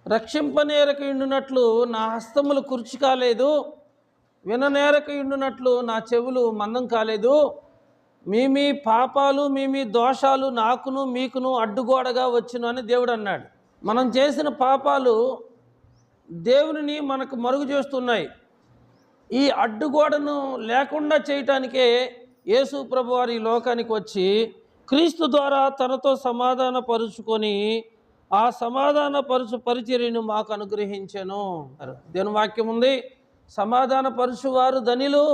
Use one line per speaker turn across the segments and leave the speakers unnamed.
రక్షింపనేరకయుండునట్లు నా హస్తములు కుర్చీ కాలేదు, విననేరకయుండునట్లు నా చెవులు మందం కాలేదు. మీ పాపాలు మీ దోషాలు నాకును మీకును అడ్డుగోడగా వచ్చును అని దేవుడు అన్నాడు. మనం చేసిన పాపాలు దేవునిని మనకు మరుగు చేస్తున్నాయి. ఈ అడ్డుగోడను లేకుండా చేయటానికే యేసు ప్రభువారు ఈ లోకానికి వచ్చి క్రీస్తు ద్వారా తనతో సమాధానపరుచుకొని ఆ సమాధానపరుచు పరిచర్యను మాకు అనుగ్రహించెను. దేవుని వాక్యం ఉంది, సమాధానపరుచువారు ధనిలు,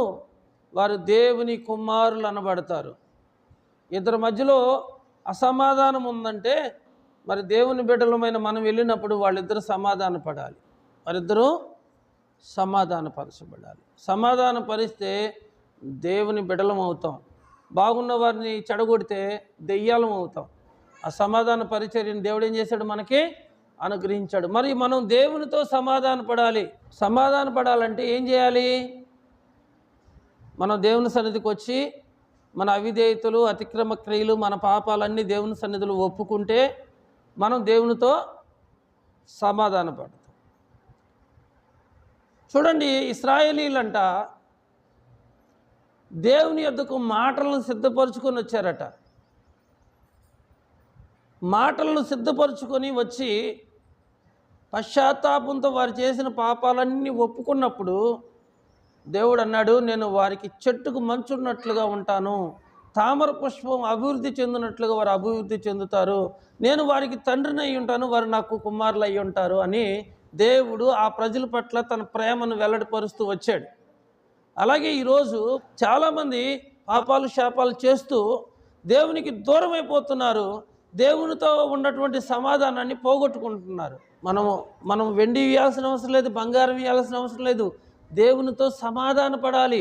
వారు దేవుని కుమారులు అనబడతారు. ఇద్దరి మధ్యలో అసమాధానం ఉందంటే మరి దేవుని బిడ్డలమైన మనం వెళ్ళినప్పుడు వాళ్ళిద్దరూ సమాధాన పడాలి, వారిద్దరూ సమాధానపరచబడాలి. సమాధానపరిస్తే దేవుని బిడ్డలం అవుతాం. బాగున్న వారిని చెడగొడితే దెయ్యాలం అవుతాం. ఆ సమాధాన పరిచర్యను దేవుడు ఏం చేశాడు, మనకి అనుగ్రహించాడు. మరి మనం దేవునితో సమాధాన పడాలి. సమాధాన పడాలంటే ఏం చేయాలి? మనం దేవుని సన్నిధికి వచ్చి మన అవిధేయతలు, అతిక్రమ క్రియలు, మన పాపాలన్నీ దేవుని సన్నిధిలో ఒప్పుకుంటే మనం దేవునితో సమాధాన పడతాం. చూడండి, ఇశ్రాయేలీలంట దేవుని యొద్దకు మాటలను సిద్ధపరచుకొని వచ్చారట. మాటలను సిద్ధపరచుకొని వచ్చి పశ్చాత్తాపంతో వారు చేసిన పాపాలన్నీ ఒప్పుకున్నప్పుడు దేవుడు అన్నాడు, నేను వారికి చెట్టుకు మంచున్నట్లుగా ఉంటాను, తామర పుష్పం అభివృద్ధి చెందినట్లుగా వారు అభివృద్ధి చెందుతారు, నేను వారికి తండ్రిని అయి ఉంటాను, వారు నాకు కుమారులు అయి ఉంటారు అని దేవుడు ఆ ప్రజల పట్ల తన ప్రేమను వెల్లడిపరుస్తూ వచ్చాడు. అలాగే ఈరోజు చాలామంది పాపాలు శాపాలు చేస్తూ దేవునికి దూరం అయిపోతున్నారు. దేవునితో ఉన్నటువంటి సమాధానాన్ని పోగొట్టుకుంటున్నారు. మనం వెండి ఇవ్వాల్సిన అవసరం లేదు, బంగారం ఇవ్వాల్సిన అవసరం లేదు. దేవునితో సమాధాన పడాలి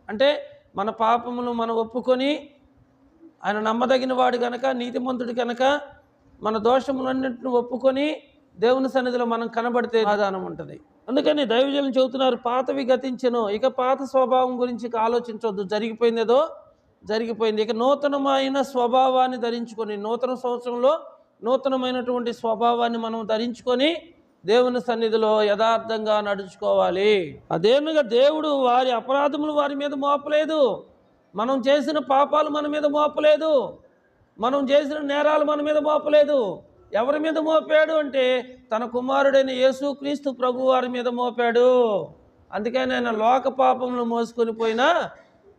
అంటే మన పాపమును మనం ఒప్పుకొని ఆయన నమ్మదగిన వాడు కనుక, నీతిమంతుడు కనుక మన దోషములన్నింటిని ఒప్పుకొని దేవుని సన్నిధిలో మనం కనబడితే సమాధానం ఉంటుంది. అందుకని దైవజనులు చెబుతున్నారు, పాతవి గతించెను, ఇక పాత స్వభావం గురించి ఆలోచించవద్దు, జరిగిపోయిందేదో జరిగిపోయింది, ఇక నూతనమైన స్వభావాన్ని ధరించుకొని, నూతన సంవత్సరంలో నూతనమైనటువంటి స్వభావాన్ని మనం ధరించుకొని దేవుని సన్నిధిలో యథార్థంగా నడుచుకోవాలి. అదేమిగా దేవుడు వారి అపరాధములు వారి మీద మోపలేదు, మనం చేసిన పాపాలు మన మీద మోపలేదు, మనం చేసిన నేరాలు మన మీద మోపలేదు. ఎవరి మీద మోపాడు అంటే తన కుమారుడైన యేసుక్రీస్తు ప్రభు వారి మీద మోపాడు. అందుకని ఆయన లోక పాపములు మోసుకొని పోయినా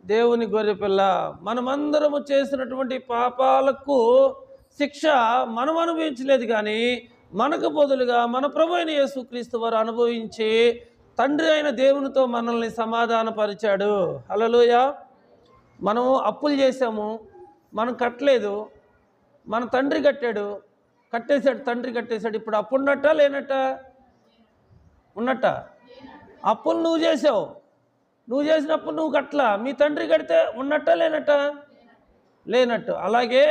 దేవుని గొర్రెపిల్ల. మనమందరము చేసినటువంటి పాపాలకు శిక్ష మనం అనుభవించలేదు, కానీ మనకు బదులుగా మన ప్రభు అయిన యేసుక్రీస్తు వారు అనుభవించి తండ్రి అయిన దేవునితో మనల్ని సమాధానపరిచాడు. హల్లెలూయా. మనం అప్పులు చేసాము, మనం కట్టలేదు, మన తండ్రి కట్టాడు, కట్టేశాడు, తండ్రి కట్టేశాడు. ఇప్పుడు అప్పు ఉన్నట్ట లేనట్ట? ఉన్నట్ట. అప్పులు నువ్వు చేసావు, నువ్వు చేసినప్పుడు నువ్వు కట్టలా, మీ తండ్రి కడితే ఉన్నట్ట లేనట్ట? లేనట్టు. అలాగే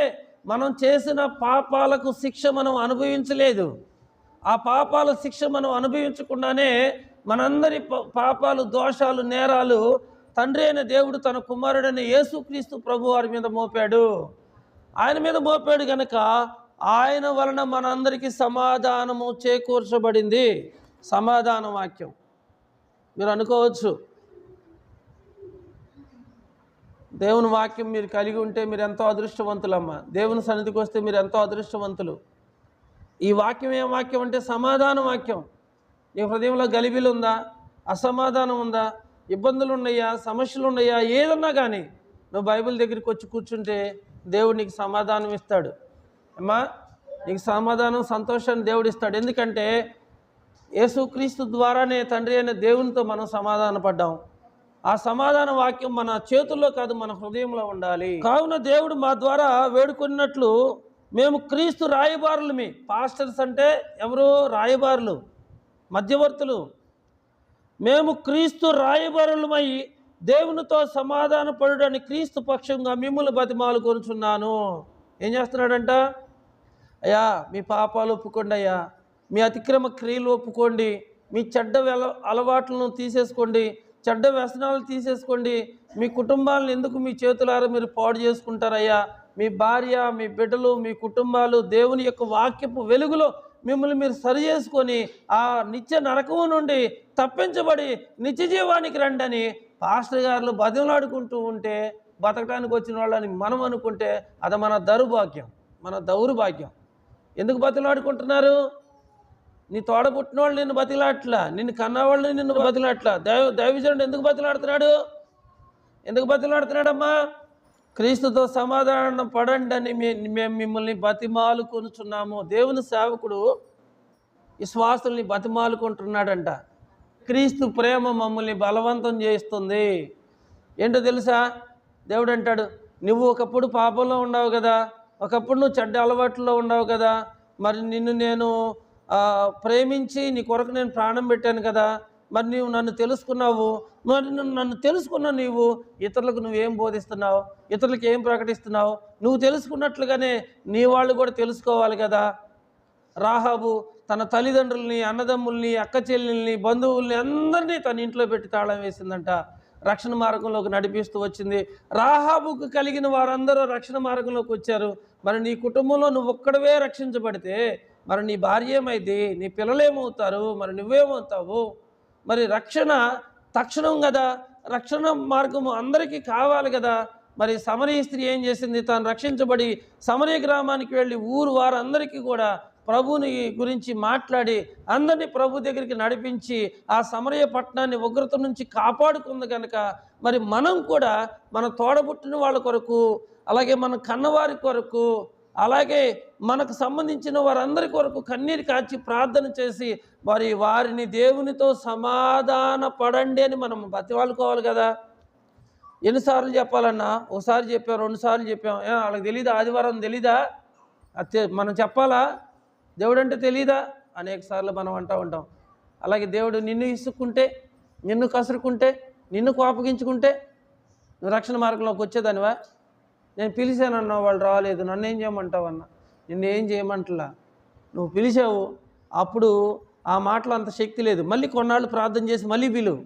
మనం చేసిన పాపాలకు శిక్ష మనం అనుభవించలేదు. ఆ పాపాల శిక్ష మనం అనుభవించకుండానే మనందరి పాపాలు, దోషాలు, నేరాలు తండ్రి అయిన దేవుడు తన కుమారుడైన యేసుక్రీస్తు ప్రభు వారి మీద మోపాడు. ఆయన మీద మోపాడు కనుక ఆయన వలన మనందరికీ సమాధానము చేకూర్చబడింది. సమాధాన వాక్యం. మీరు అనుకోవచ్చు, దేవుని వాక్యం మీరు కలిగి ఉంటే మీరు ఎంతో అదృష్టవంతులమ్మా, దేవుని సన్నిధికి వస్తే మీరు ఎంతో అదృష్టవంతులు. ఈ వాక్యం ఏం వాక్యం అంటే సమాధాన వాక్యం. నీ హృదయంలో గలిబిలు ఉందా, అసమాధానం ఉందా, ఇబ్బందులు ఉన్నాయా, సమస్యలు ఉన్నాయా, ఏదన్నా కానీ నువ్వు బైబిల్ దగ్గరికి వచ్చి కూర్చుంటే దేవుడు నీకు సమాధానం ఇస్తాడు. అమ్మా, నీకు సమాధానం, సంతోషాన్ని దేవుడు ఇస్తాడు. ఎందుకంటే యేసుక్రీస్తు ద్వారానే తండ్రి అయిన దేవునితో మనం సమాధాన పడ్డాం. ఆ సమాధాన వాక్యం మన చేతుల్లో కాదు, మన హృదయంలో ఉండాలి. కావున దేవుడు మా ద్వారా వేడుకున్నట్లు మేము క్రీస్తు రాయబారులమి. పాస్టర్స్ అంటే ఎవరు? రాయబారులు, మధ్యవర్తులు. మేము క్రీస్తు రాయబారులమై దేవునితో సమాధాన పడుడని క్రీస్తు పక్షంగా మిమ్మల్ని బతిమాలు కొనుచున్నాను. ఏం చేస్తున్నాడంట? అయ్యా, మీ పాపాలు ఒప్పుకోండి, అయ్యా మీ అతిక్రమ క్రియలు ఒప్పుకోండి, మీ చెడ్డ అలవాట్లను తీసేసుకోండి, చెడ్డ వ్యసనాలు తీసేసుకోండి, మీ కుటుంబాలను ఎందుకు మీ చేతులారా మీరు పాడు చేసుకుంటారయ్యా, మీ భార్య, మీ బిడ్డలు, మీ కుటుంబాలు దేవుని యొక్క వాక్యపు వెలుగులో మిమ్మల్ని మీరు సరి చేసుకొని ఆ నిత్య నరకము నుండి తప్పించబడి నిత్య జీవానికి రండని పాస్టర్ గారు బతిమలాడుకుంటూ ఉంటే, బతకడానికి వచ్చిన వాళ్ళని మనం అనుకుంటే అది మన దౌర్భాగ్యం, మన దౌర్భాగ్యం. ఎందుకు బతిమలాడుకుంటున్నారు? నీ తోడబుట్టిన వాళ్ళు నిన్ను బతిలాట్లా, నిన్ను కన్నవాళ్ళు నిన్ను బతిలాట్లా. దైవజనుడు ఎందుకు బతిలాడుతున్నాడు? ఎందుకు బతిలాడుతున్నాడమ్మా? క్రీస్తుతో సమాధానం పడండి అని మేము మిమ్మల్ని బతిమాలుకొనుచున్నాము. దేవుని సేవకుడు విశ్వాసుల్ని బతిమాలుకుంటున్నాడంట. క్రీస్తు ప్రేమ మమ్మల్ని బలవంతం చేస్తుంది. ఏంటో తెలుసా? దేవుడు అంటాడు, నువ్వు ఒకప్పుడు పాపంలో ఉన్నావు కదా, ఒకప్పుడు నువ్వు చెడ్డ అలవాట్లలో ఉన్నావు కదా, మరి నిన్ను నేను ప్రేమించి నీ కొరకు నేను ప్రాణం పెట్టాను కదా, మరి నీవు నన్ను తెలుసుకున్నావు. మరి నన్ను తెలుసుకున్న నీవు ఇతరులకు నువ్వేం బోధిస్తున్నావు, ఇతరులకు ఏం ప్రకటిస్తున్నావు? నువ్వు తెలుసుకున్నట్లుగానే నీ వాళ్ళు కూడా తెలుసుకోవాలి కదా. రాహాబు తన తల్లిదండ్రుల్ని, అన్నదమ్ముల్ని, అక్క చెల్లెల్ని, బంధువుల్ని అందరినీ తన ఇంట్లో పెట్టి తాళం వేసిందంట. రక్షణ మార్గంలోకి నడిపిస్తూ వచ్చింది. రాహాబుకు కలిగిన వారందరూ రక్షణ మార్గంలోకి వచ్చారు. మరి నీ కుటుంబంలో నువ్వు ఒక్కడవే రక్షించబడితే మరి నీ భార్య ఏమైంది, నీ పిల్లలు ఏమవుతారు, మరి నువ్వేమవుతావు? మరి రక్షణ తక్షణం కదా, రక్షణ మార్గము అందరికీ కావాలి కదా. మరి సమరయ స్త్రీ ఏం చేసింది? తాను రక్షించబడి సమరయ గ్రామానికి వెళ్ళి ఊరు వారందరికీ కూడా ప్రభుని గురించి మాట్లాడి అందరినీ ప్రభు దగ్గరికి నడిపించి ఆ సమరయ పట్టణాన్ని ఉగ్రత నుంచి కాపాడుకుంది కనుక మరి మనం కూడా మన తోడబుట్టిన వాళ్ళ కొరకు, అలాగే మన కన్నవారి కొరకు, అలాగే మనకు సంబంధించిన వారందరి కొరకు కన్నీరు కాచి ప్రార్థన చేసి మరి వారిని దేవునితో సమాధాన పడండి అని మనం బతివాలుకోవాలి కదా. ఎన్నిసార్లు చెప్పాలన్నా? ఒకసారి చెప్పాం, రెండుసార్లు చెప్పాం. వాళ్ళకి తెలీదా? ఆదివారం తెలీదా? మనం చెప్పాలా? దేవుడు అంటే తెలీదా? అనేక సార్లు మనం అంటూ ఉంటాం. అలాగే దేవుడు నిన్ను ఇసుక్కుంటే, నిన్ను కసురుకుంటే, నిన్ను కోపగించుకుంటే నువ్వు రక్షణ మార్గంలోకి వచ్చేదానివా? నేను పిలిచానన్నా వాళ్ళు రాలేదు, నన్ను ఏం చేయమంటావు అన్నా? నిన్ను ఏం చేయమంటలా, నువ్వు పిలిచావు. అప్పుడు ఆ మాటలో అంత శక్తి లేదు. మళ్ళీ కొన్నాళ్ళు ప్రార్థన చేసి మళ్ళీ పిలువు,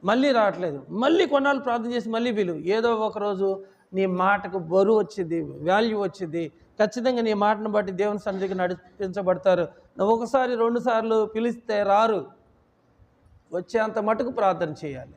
మళ్ళీ రావట్లేదు. మళ్ళీ కొన్నాళ్ళు ప్రార్థన చేసి మళ్ళీ పిలువు. ఏదో ఒకరోజు నీ మాటకు బరువు వచ్చింది, వాల్యూ వచ్చింది. ఖచ్చితంగా నీ మాటను బట్టి దేవుని సన్నిధికి నడిపించబడతారు. నువ్వు ఒకసారి రెండుసార్లు పిలిస్తే రారు. వచ్చేంత మటుకు ప్రార్థన చేయాలి.